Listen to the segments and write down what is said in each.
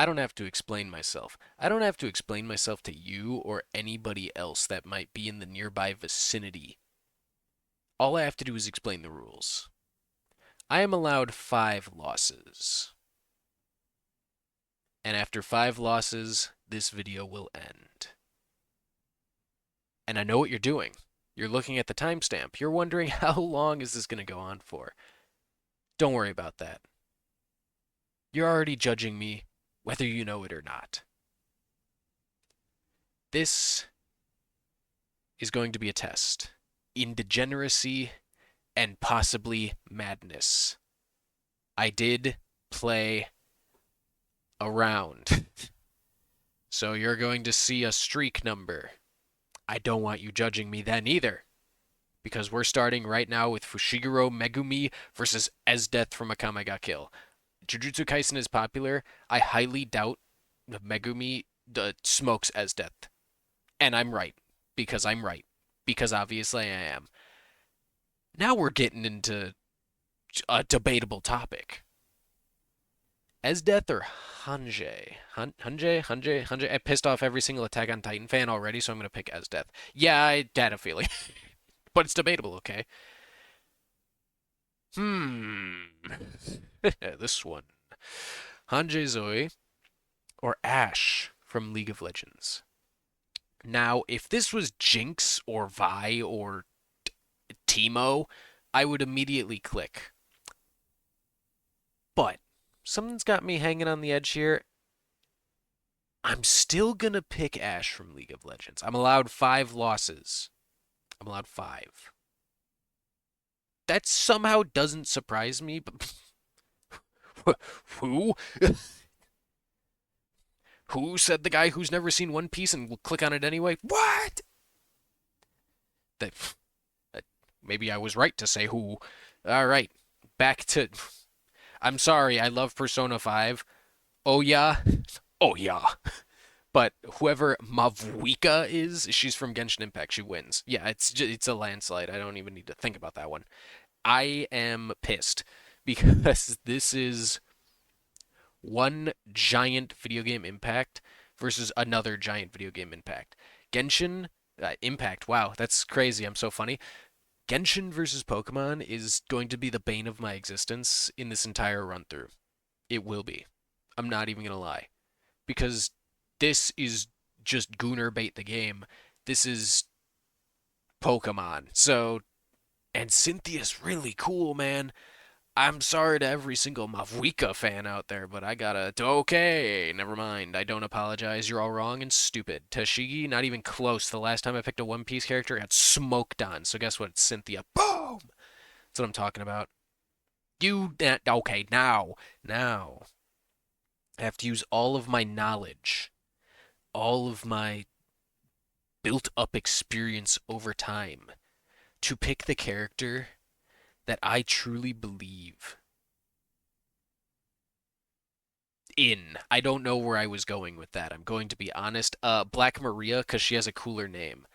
I don't have to explain myself. I don't have to explain myself to you or anybody else that might be in the nearby vicinity. All I have to do is explain the rules. I am allowed 5 losses. And after 5 losses, this video will end. And I know what you're doing. You're looking at the timestamp. You're wondering how long is this going to go on for? Don't worry about that. You're already judging me, whether you know it or not. This is going to be a test in degeneracy and possibly madness. I did play around. So you're going to see a streak number. I don't want you judging me then either. Because we're starting right now with Fushiguro Megumi versus Esdeath from Akame ga Kill. Jujutsu Kaisen is popular. I highly doubt Megumi smokes Esdeath. And I'm right. Because I'm right. Because obviously I am. Now we're getting into a debatable topic. Esdeath or Hange? Hange? I pissed off every single Attack on Titan fan already, so I'm going to pick Esdeath. Yeah, I had a feeling. But it's debatable, okay? This one. Hange Zoe or Ash from League of Legends. Now, if this was Jinx or Vi or Teemo, I would immediately click. But something's got me hanging on the edge here. I'm still going to pick Ash from League of Legends. I'm allowed 5 losses. I'm allowed 5. That somehow doesn't surprise me, but who? Who said the guy who's never seen One Piece and will click on it anyway? What? That maybe I was right to say who. All right, back to. I'm sorry, I love Persona 5. Oh yeah, oh yeah. But whoever Mavuika is, she's from Genshin Impact. She wins. Yeah, it's a landslide. I don't even need to think about that one. I am pissed because this is one giant video game impact versus another giant video game impact. Genshin Impact. Wow, that's crazy. I'm so funny. Genshin versus Pokemon is going to be the bane of my existence in this entire run through. It will be. I'm not even going to lie. Because this is just Gooner bait the game. This is Pokemon. So, and Cynthia's really cool, man. I'm sorry to every single Mavuika fan out there, but I gotta. Okay, never mind. I don't apologize. You're all wrong and stupid. Tashigi, not even close. The last time I picked a One Piece character, I got smoked on. So guess what? It's Cynthia. Boom! That's what I'm talking about. Okay, now. I have to use all of my knowledge, all of my built up experience over time to pick the character that I truly believe in. I don't know where I was going with that. I'm going to be honest. Black Maria, because she has a cooler name.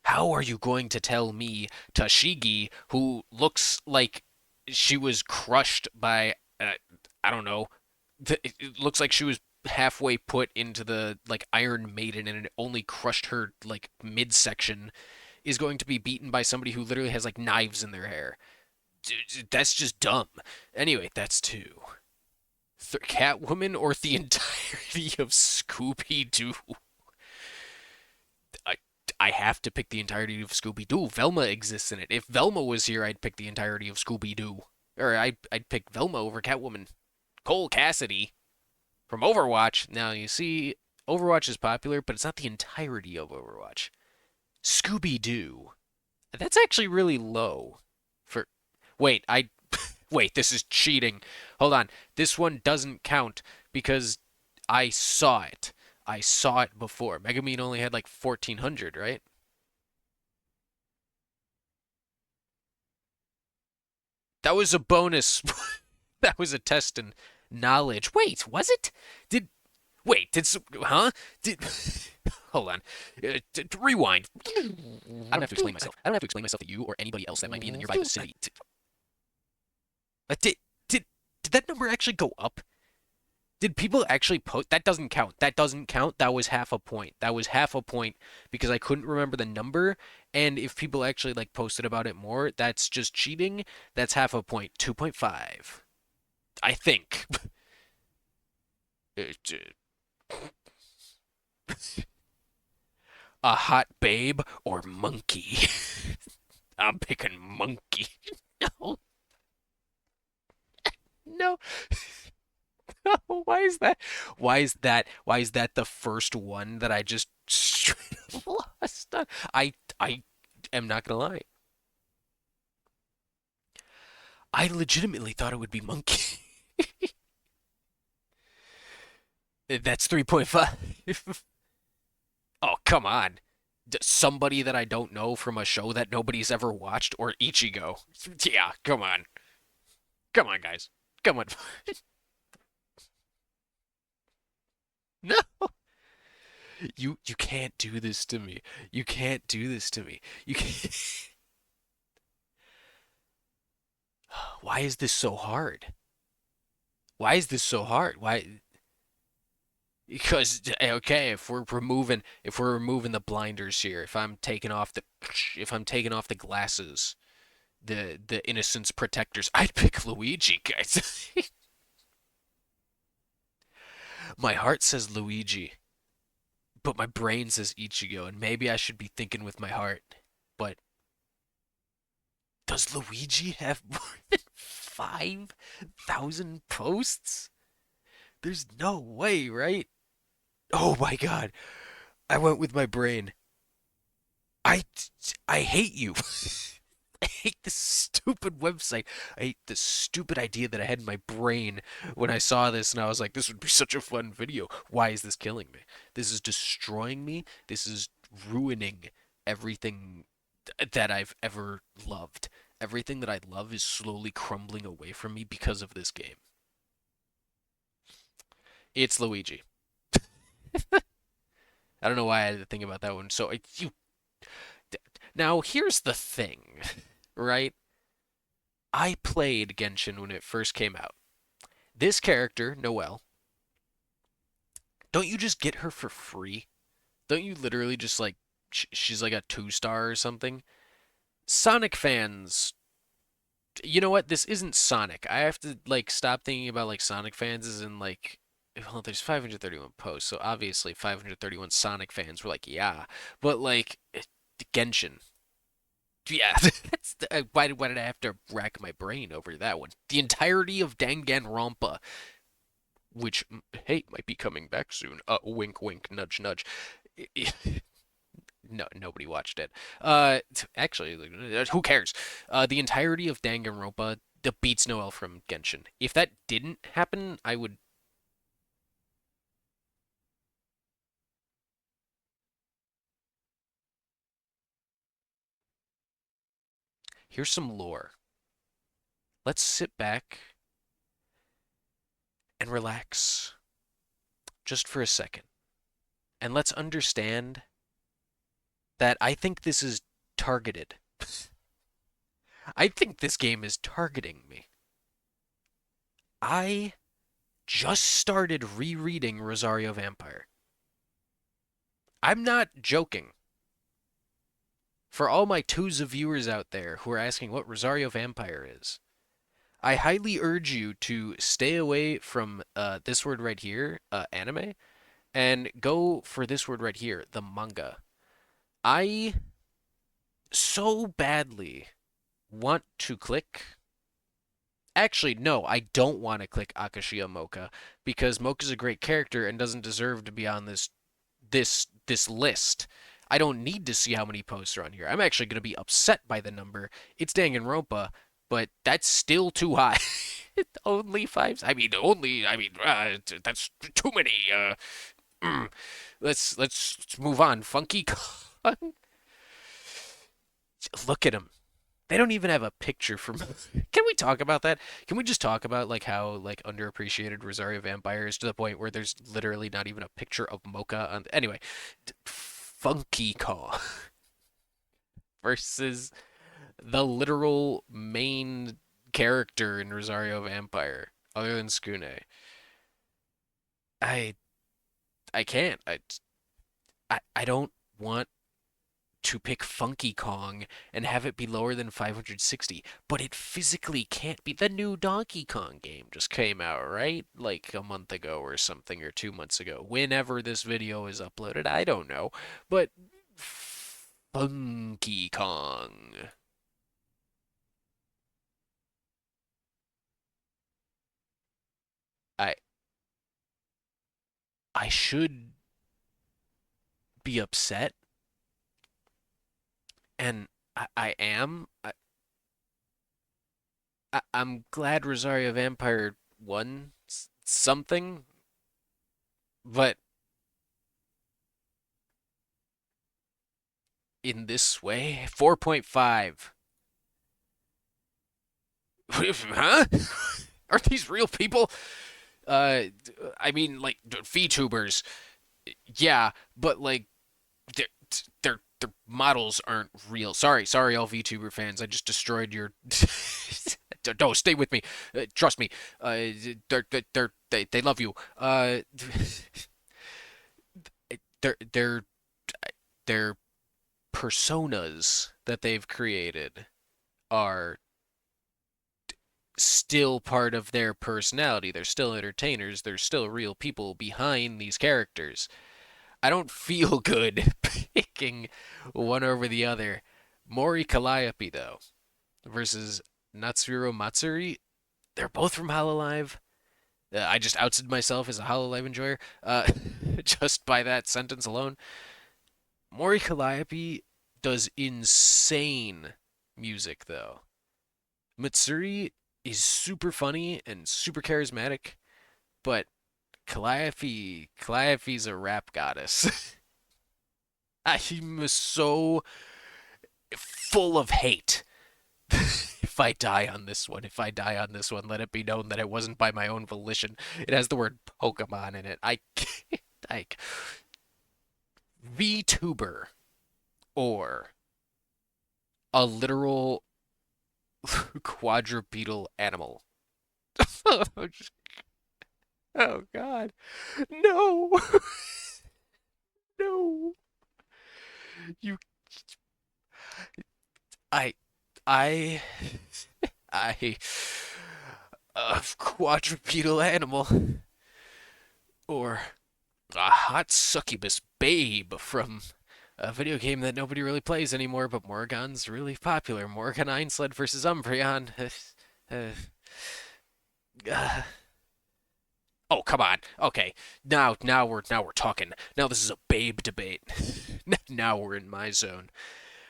How are you going to tell me Tashigi, who looks like she was crushed by, I don't know, it looks like she was halfway put into the like Iron Maiden and it only crushed her like midsection, is going to be beaten by somebody who literally has like knives in their hair? That's just dumb. Anyway, that's 2. Catwoman or the entirety of Scooby Doo? I I have to pick the entirety of Scooby Doo. Velma exists in it. If Velma was here, I'd pick the entirety of Scooby Doo. Or I'd pick Velma over Catwoman. Cole Cassidy from Overwatch. Now you see, Overwatch is popular, but it's not the entirety of Overwatch. Scooby Doo. That's actually really low. For wait, I wait. This is cheating. Hold on. This one doesn't count because I saw it. I saw it before. Megumin only had like 1,400, right? That was a bonus. That was a test in knowledge. Wait, was it? Did wait? Huh? Did hold on? Rewind. I don't have to explain myself. I don't have to explain myself to you or anybody else that might be in the nearby vicinity. Uh, did did did that number actually go up? Did people actually post? That doesn't count. That doesn't count. That was half a point. That was half a point because I couldn't remember the number. And if people actually like posted about it more, that's just cheating. That's half a point. 2.5. I think. A hot babe or monkey? I'm picking monkey. No, no, no. Why is that? Why is that? Why is that the first one that I just straight up lost on? I am not gonna lie. I legitimately thought it would be monkey. That's 3.5. Oh, come on. Somebody that I don't know from a show that nobody's ever watched or Ichigo. Yeah, come on. Come on, guys. Come on. No. You can't do this to me. You can't do this to me. You can't. Why is this so hard? Why is this so hard? Why? Because okay, if we're removing the blinders here, if I'm taking off the glasses, the innocence protectors, I'd pick Luigi, guys. My heart says Luigi, but my brain says Ichigo, and maybe I should be thinking with my heart. But does Luigi have more than 5,000 posts? There's no way, right? Oh my god. I went with my brain. I I hate you. I hate this stupid website. I hate this stupid idea that I had in my brain when I saw this and I was like, this would be such a fun video. Why is this killing me? This is destroying me. This is ruining everything that I've ever loved. Everything that I love is slowly crumbling away from me because of this game. It's Luigi. I don't know why I had to think about that one. So you now here's the thing, right? I played Genshin when it first came out. This character, Noelle, don't you just get her for free? Don't you literally just like she's like a 2 star or something? Sonic fans, you know what? This isn't Sonic. I have to like stop thinking about like Sonic fans as in like well, there's 531 posts, so obviously 531 Sonic fans were like, yeah, but like Genshin. Yeah, why did I have to rack my brain over that one? The entirety of Danganronpa, which hey might be coming back soon. Wink, wink, nudge, nudge. No, nobody watched it. Actually, who cares? The entirety of Danganronpa the beats Noel from Genshin. If that didn't happen, I would. Here's some lore. Let's sit back and relax just for a second, and let's understand that I think this is targeted. I think this game is targeting me. I just started rereading Rosario Vampire. I'm not joking. For all my twos of viewers out there who are asking what Rosario Vampire is, I highly urge you to stay away from this word right here, anime, and go for this word right here, the manga. I so badly want to click. Actually, no, I don't want to click Akashia Mocha because Mocha's a great character and doesn't deserve to be on this list. I don't need to see how many posts are on here. I'm actually going to be upset by the number. It's Danganronpa, but that's still too high. Only five. I mean, only. I mean, that's too many. Mm. Let's move on. Funky Kong. Look at him. They don't even have a picture from. Can we talk about that? Can we just talk about like how like underappreciated Rosario Vampire is to the point where there's literally not even a picture of Mocha on. Anyway, Funky Kong versus the literal main character in Rosario Vampire, other than Skune. I I can't. I don't want to pick Funky Kong and have it be lower than 560, but it physically can't be. The new Donkey Kong game just came out, right? Like a month ago or something, or 2 months ago. Whenever this video is uploaded, I don't know. But Funky Kong. I I should be upset, and I am. I'm glad Rosario Vampire won something, but in this way, 4.5. Huh? Are these real people? Uh, I mean, like VTubers, yeah, but like their their models aren't real. Sorry, all VTuber fans. I just destroyed your. Don't stay with me. Trust me. They love you. They're their personas that they've created are still part of their personality. They're still entertainers. They're still real people behind these characters. I don't feel good picking one over the other. Mori Calliope, though, versus Natsuro Matsuri, they're both from Hololive. I just outed myself as a Hololive enjoyer just by that sentence alone. Mori Calliope does insane music, though. Matsuri is super funny and super charismatic, but Calliope's a rap goddess. I'm so full of hate. If I die on this one, let it be known that it wasn't by my own volition. It has the word Pokemon in it. I can't, like VTuber or a literal quadrupedal animal. Oh God, no, no, you, I, I, I, a quadrupedal animal or a hot succubus babe from a video game that nobody really plays anymore, but Morrigan's really popular. Morrigan Einsled versus Umbreon. Uh, uh, oh, come on. Okay, now we're talking. Now this is a babe debate. Now we're in my zone.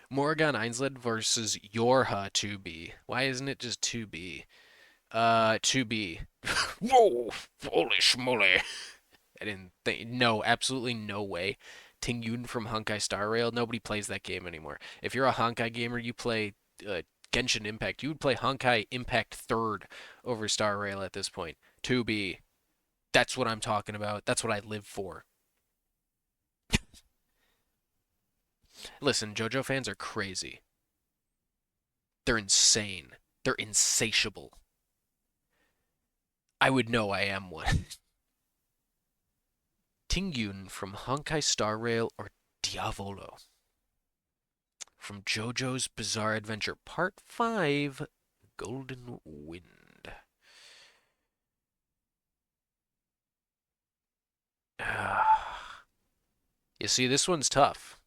Morrigan Einsled versus Yorha 2B. Why isn't it just 2B? 2B. Whoa! Holy schmoly! I didn't think. No, absolutely no way. Tingyun from Honkai Star Rail. Nobody plays that game anymore. If you're a Honkai gamer, you play Genshin Impact. You would play Honkai Impact third over Star Rail at this point. 2B. That's what I'm talking about. That's what I live for. Listen, JoJo fans are crazy. They're insane. They're insatiable. I would know I am one. Tingyun from Honkai Star Rail or Diavolo from JoJo's Bizarre Adventure Part 5 Golden Wind. You see, this one's tough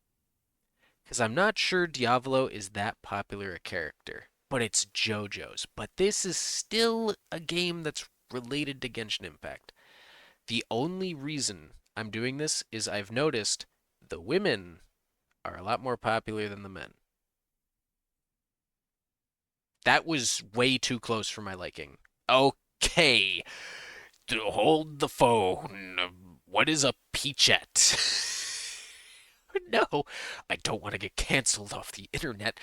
because I'm not sure Diavolo is that popular a character, but it's JoJo's. But this is still a game that's related to Genshin Impact. The only reason I'm doing this is I've noticed the women are a lot more popular than the men. That was way too close for my liking. Okay, hold the phone. What is a peachette? No, I don't want to get canceled off the internet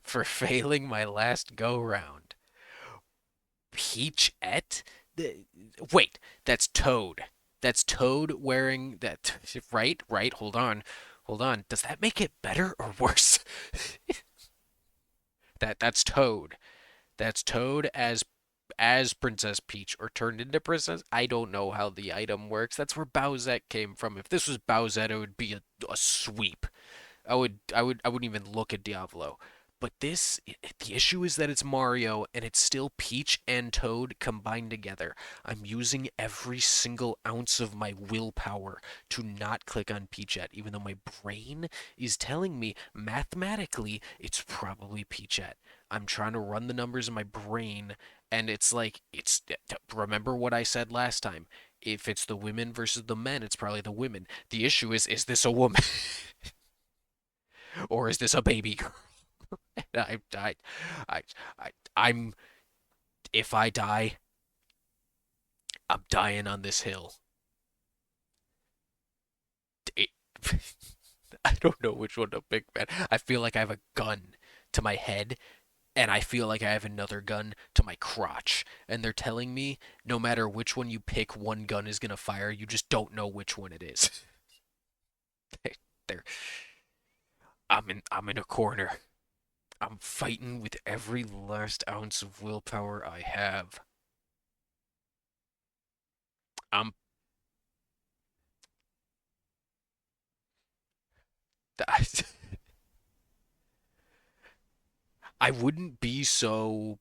for failing my last go round. Peachette? Wait, that's Toad. That's Toad wearing that. Right, right. Hold on. Does that make it better or worse? That's Toad. That's Toad as as Princess Peach or turned into Princess. I don't know how the item works. That's where Bowsette came from. If this was Bowsette, it would be a sweep. I wouldn't even look at Diablo. But the issue is that it's Mario and it's still Peach and Toad combined together. I'm using every single ounce of my willpower to not click on Peachette, even though my brain is telling me mathematically it's probably Peachette. I'm trying to run the numbers in my brain, and it's like, remember what I said last time. If it's the women versus the men, it's probably the women. The issue is this a woman? Or is this a baby girl? I, I, I, I'm. If I die, I'm dying on this hill. It, I don't know which one to pick, man. I feel like I have a gun to my head, and I feel like I have another gun to my crotch. And they're telling me no matter which one you pick, one gun is gonna fire. You just don't know which one it is. They're, I'm in a corner. I'm fighting with every last ounce of willpower I have. I'm I wouldn't be so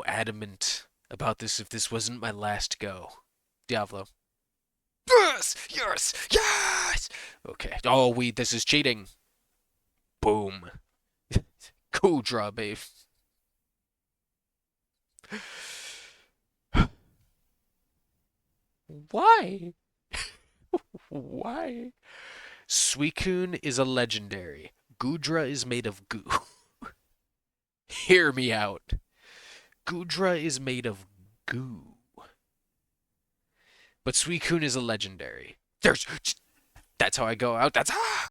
adamant about this if this wasn't my last go. Diablo. Yes! Yes! Yes! Okay. Oh, this is cheating. Boom. Kudra, babe. Why? Why? Suicune is a legendary. Gudra is made of goo. Hear me out. Gudra is made of goo. But Suicune is a legendary. That's how I go out. That's